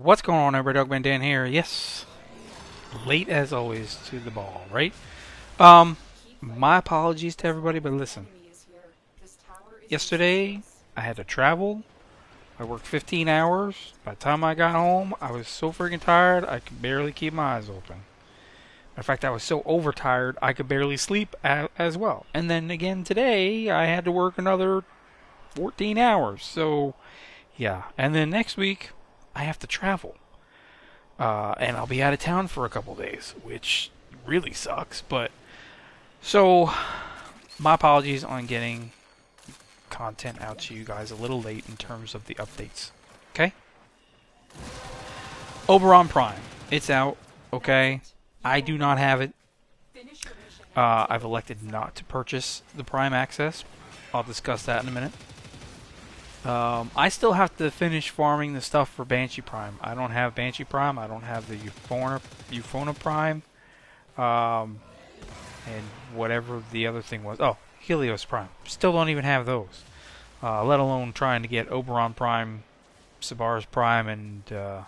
What's going on, everybody? Dogman Dan here. Yes, late as always to the ball, right? Um, my apologies to everybody, but listen. Yesterday, I had to travel. I worked 15 hours. By the time I got home, I was so freaking tired, I could barely keep my eyes open. In fact, I was so overtired, I could barely sleep as well. And then again today, I had to work another 14 hours. So, yeah. And then next week, I have to travel. And I'll be out of town for a couple days, which really sucks. But so, my apologies on getting content out to you guys a little late in terms of the updates. Okay? Oberon Prime. It's out. Okay? I do not have it. I've elected not to purchase the Prime Access. I'll discuss that in a minute. I still have to finish farming the stuff for Banshee Prime. I don't have Banshee Prime. I don't have the Euphona Prime. And whatever the other thing was. Oh, Helios Prime. Still don't even have those. Let alone trying to get Oberon Prime, Sabaris Prime, and the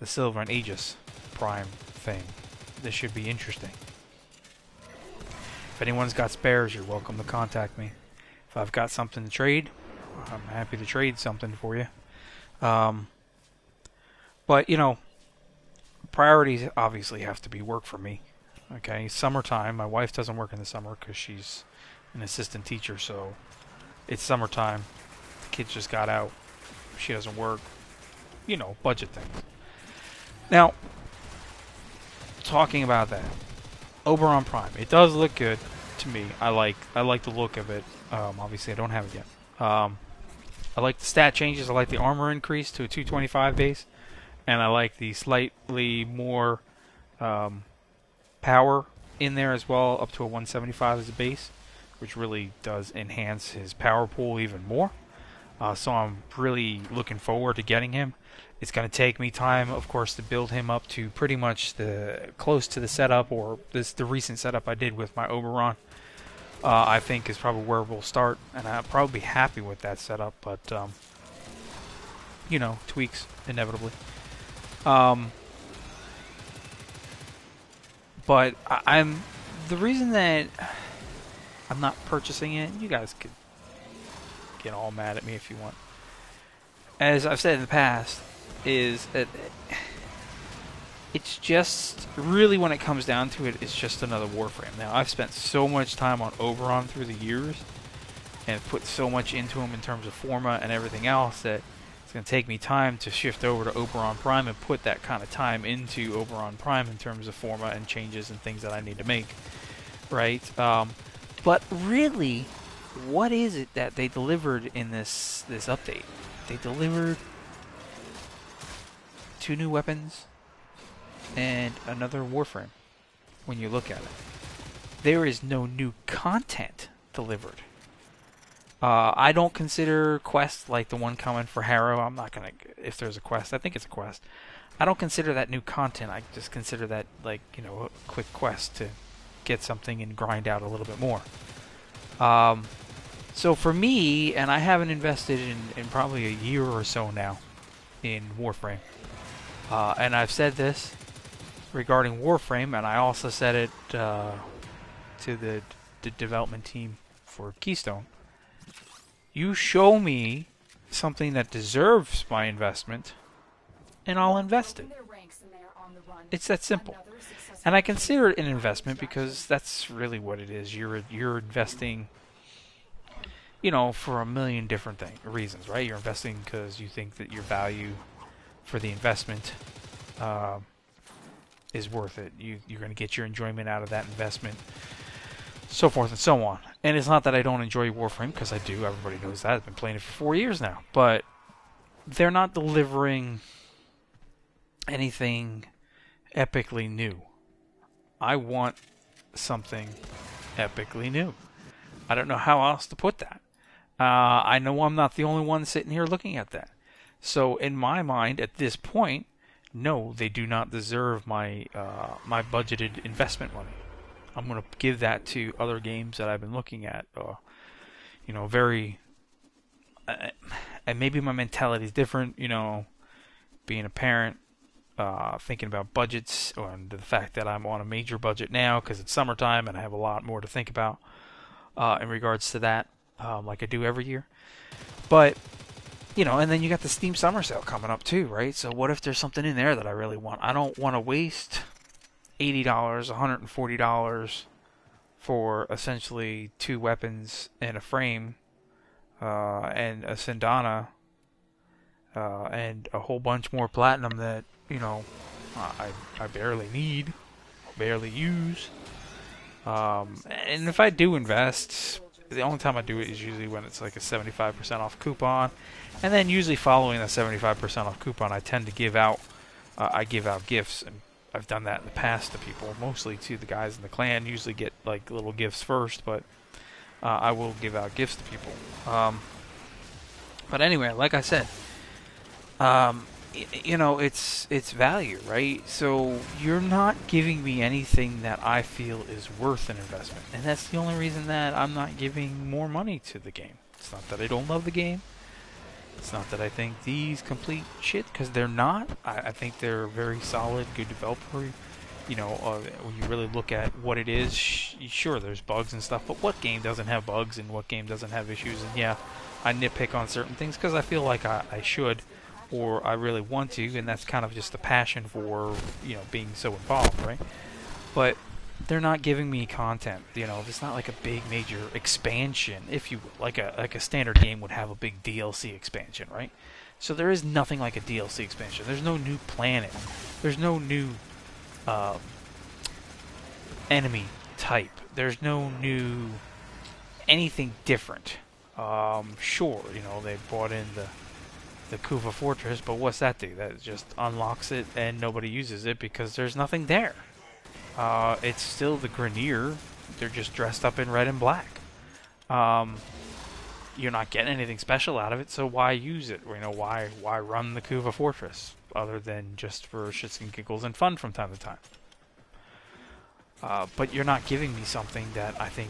Silver and Aegis Prime thing. This should be interesting. If anyone's got spares, you're welcome to contact me. If I've got something to trade, I'm happy to trade something for you. But, you know, priorities obviously have to be work for me. Okay, summertime. My wife doesn't work in the summer because she's an assistant teacher, so it's summertime. The kids just got out. She doesn't work. You know, budget things. Now, talking about that, Oberon Prime. It does look good to me. I like the look of it. Obviously, I don't have it yet. I like the stat changes. I like the armor increase to a 225 base, and I like the slightly more power in there as well, up to a 175 as a base, which really does enhance his power pool even more. So I'm really looking forward to getting him. It's going to take me time, of course, to build him up to pretty much close to the setup, or the recent setup I did with my Oberon. I think is probably where we'll start, and I'll probably be happy with that setup, but, you know, tweaks, inevitably. But the reason that I'm not purchasing it, you guys could get all mad at me if you want. As I've said in the past, is that it's just, really when it comes down to it, it's just another Warframe. Now, I've spent so much time on Oberon through the years, and put so much into him in terms of format and everything else, that it's going to take me time to shift over to Oberon Prime and put that kind of time into Oberon Prime in terms of format and changes and things that I need to make, right? But really, what is it that they delivered in this update? They delivered 2 new weapons and another Warframe. When you look at it, there is no new content delivered. I don't consider quests like the one coming for Harrow. I'm not gonna, if there's a quest, I think it's a quest. I don't consider that new content. I just consider that, like, you know, a quick quest to get something and grind out a little bit more. So for me, and I haven't invested in probably a year or so now in Warframe. And I've said this regarding Warframe, and I also said it to the development team for Keystone. You show me something that deserves my investment, and I'll invest it. It's that simple. And I consider it an investment because that's really what it is. You're investing, you know, for a million different reasons, right? You're investing because you think that your value for the investment is worth it. You're going to get your enjoyment out of that investment, so forth and so on. And it's not that I don't enjoy Warframe, because I do. Everybody knows that. I've been playing it for 4 years now. But they're not delivering anything epically new. I want something epically new. I don't know how else to put that. I know I'm not the only one sitting here looking at that. So in my mind, at this point, no, they do not deserve my my budgeted investment money. I'm going to give that to other games that I've been looking at. You know, very... and maybe my mentality is different, you know. being a parent, thinking about budgets, and the fact that I'm on a major budget now because it's summertime and I have a lot more to think about in regards to that, like I do every year. But, you know, and then you got the Steam Summer Sale coming up too, right? So what if there's something in there that I really want? I don't want to waste $80, $140 for essentially 2 weapons and a frame, and a Sindana, and a whole bunch more platinum that, you know, I barely need, barely use. And if I do invest, the only time I do it is usually when it's like a 75% off coupon. And then usually following that 75% off coupon, I tend to give out, I give out gifts. And I've done that in the past to people, mostly to the guys in the clan. Usually get like little gifts first, but I will give out gifts to people. But anyway, like I said, you know, it's value, right? So you're not giving me anything that I feel is worth an investment, and that's the only reason that I'm not giving more money to the game. It's not that I don't love the game. It's not that I think these complete shit, because they're not. I think they're a very solid, good developer. You know, when you really look at what it is, sure, there's bugs and stuff, but what game doesn't have bugs and what game doesn't have issues? And yeah, I nitpick on certain things because I feel like I should, or I really want to, and that's kind of just the passion for, you know, being so involved, right? But they're not giving me content. You know, it's not like a big major expansion, if you will. Like a standard game would have a big DLC expansion, right? So there is nothing like a DLC expansion. There's no new planet. There's no new enemy type. There's no new anything different. Sure, you know, they brought in the Kuva Fortress, but what's that do? That just unlocks it and nobody uses it because there's nothing there. It's still the Grenier. They're just dressed up in red and black. You're not getting anything special out of it, so why use it? You know, why run the Kuva Fortress other than just for shits and giggles and fun from time to time? But you're not giving me something that I think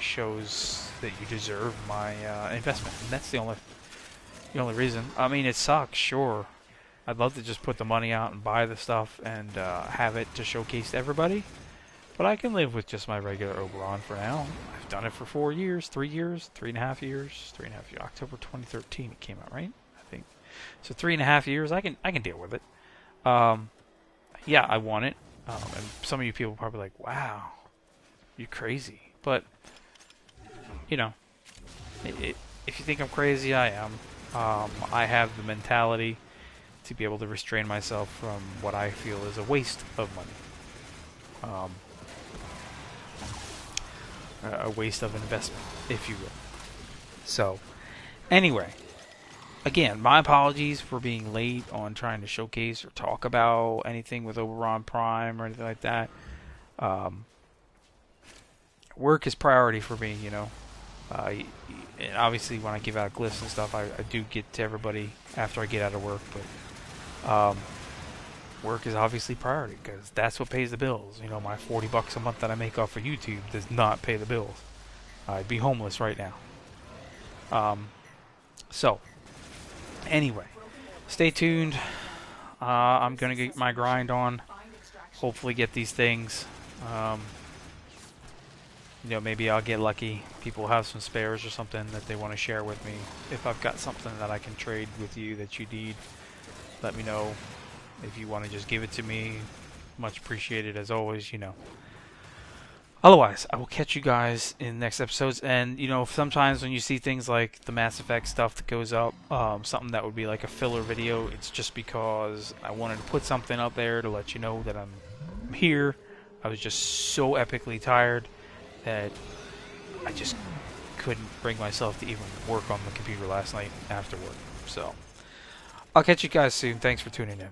shows that you deserve my investment, and that's the only reason. I mean, it sucks, sure. I'd love to just put the money out and buy the stuff and have it to showcase to everybody. But I can live with just my regular Oberon for now. I've done it for 4 years, 3 years, 3.5 years, 3.5 years. October 2013 it came out, right? I think. So 3.5 years, I can deal with it. Yeah, I want it. And some of you people are probably like, wow, you're crazy. But, you know, if you think I'm crazy, I am. I have the mentality to be able to restrain myself from what I feel is a waste of money. A waste of investment, if you will. So, anyway, again, my apologies for being late on trying to showcase or talk about anything with Oberon Prime or anything like that. Work is priority for me, you know. And obviously, when I give out glyphs and stuff, I do get to everybody after I get out of work, but work is obviously priority because that's what pays the bills. You know, my $40 a month that I make off of YouTube does not pay the bills. I'd be homeless right now. So, anyway, stay tuned. I'm going to get my grind on. Hopefully get these things. You know, maybe I'll get lucky. People have some spares or something that they want to share with me. If I've got something that I can trade with you that you need, let me know. If you want to just give it to me, much appreciated as always, you know. Otherwise, I will catch you guys in next episodes. And, you know, sometimes when you see things like the Mass Effect stuff that goes up, something that would be like a filler video, it's just because I wanted to put something up there to let you know that I'm here. I was just so epically tired that I just couldn't bring myself to even work on the computer last night after work. So, I'll catch you guys soon. Thanks for tuning in.